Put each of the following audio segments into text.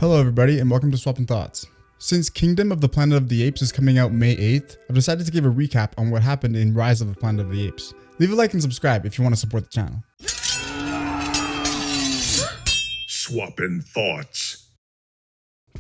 Hello everybody and welcome to Swappin Thoughts. Since Kingdom of the Planet of the Apes is coming out May 8th, I've decided to give a recap on what happened in Rise of the Planet of the Apes. Leave a like and subscribe if you want to support the channel. Swappin Thoughts.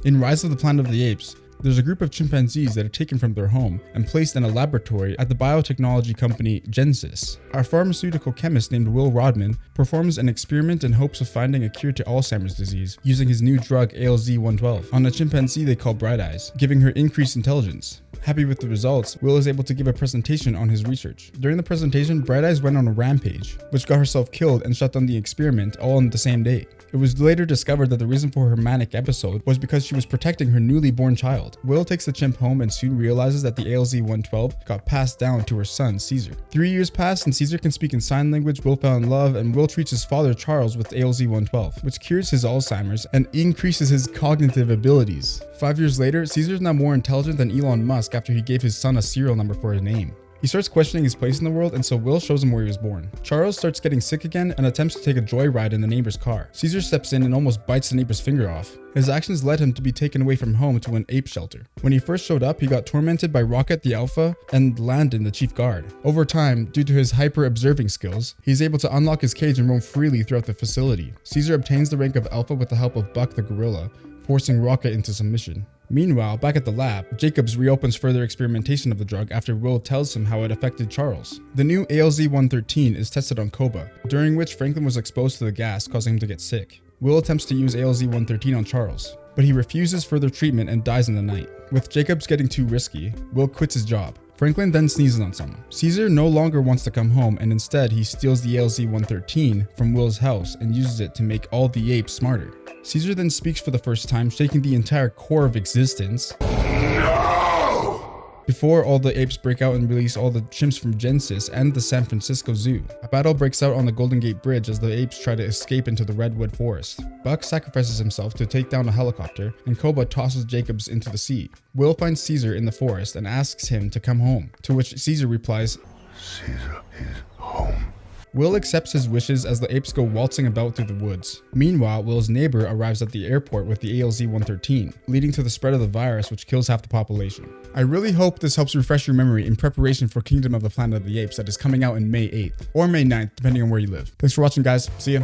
In Rise of the Planet of the Apes, there's a group of chimpanzees that are taken from their home and placed in a laboratory at the biotechnology company Genesis. Our pharmaceutical chemist named Will Rodman performs an experiment in hopes of finding a cure to Alzheimer's disease using his new drug ALZ-112 on a chimpanzee they call Bright Eyes, giving her increased intelligence. Happy with the results, Will is able to give a presentation on his research. During the presentation, Bright Eyes went on a rampage, which got herself killed and shut down the experiment all on the same day. It was later discovered that the reason for her manic episode was because she was protecting her newly born child. Will takes the chimp home and soon realizes that the ALZ-112 got passed down to her son, Caesar. 3 years pass and Caesar can speak in sign language, Will fell in love, and Will treats his father Charles with ALZ-112, which cures his Alzheimer's and increases his cognitive abilities. 5 years later, Caesar is now more intelligent than Elon Musk after he gave his son a serial number for his name. He starts questioning his place in the world, and so Will shows him where he was born. Charles starts getting sick again and attempts to take a joyride in the neighbor's car. Caesar steps in and almost bites the neighbor's finger off. His actions led him to be taken away from home to an ape shelter. When he first showed up, he got tormented by Rocket the Alpha and Landon the chief guard. Over time, due to his hyper-observing skills, he's able to unlock his cage and roam freely throughout the facility. Caesar obtains the rank of Alpha with the help of Buck the gorilla, forcing Rocket into submission. Meanwhile, back at the lab, Jacobs reopens further experimentation of the drug after Will tells him how it affected Charles. The new ALZ-113 is tested on Koba, during which Franklin was exposed to the gas, causing him to get sick. Will attempts to use ALZ-113 on Charles, but he refuses further treatment and dies in the night. With Jacobs getting too risky, Will quits his job. Franklin then sneezes on someone. Caesar no longer wants to come home, and instead he steals the ALZ-113 from Will's house and uses it to make all the apes smarter. Caesar then speaks for the first time, shaking the entire core of existence. No! Before all the apes break out and release all the chimps from Genesis and the San Francisco Zoo. A battle breaks out on the Golden Gate Bridge as the apes try to escape into the Redwood Forest. Buck sacrifices himself to take down a helicopter, and Koba tosses Jacobs into the sea. Will finds Caesar in the forest and asks him to come home, to which Caesar replies, Caesar is home. Will accepts his wishes as the apes go waltzing about through the woods. Meanwhile, Will's neighbor arrives at the airport with the ALZ-113, leading to the spread of the virus which kills half the population. I really hope this helps refresh your memory in preparation for Kingdom of the Planet of the Apes that is coming out in May 8th, or May 9th, depending on where you live. Thanks for watching, guys. See ya.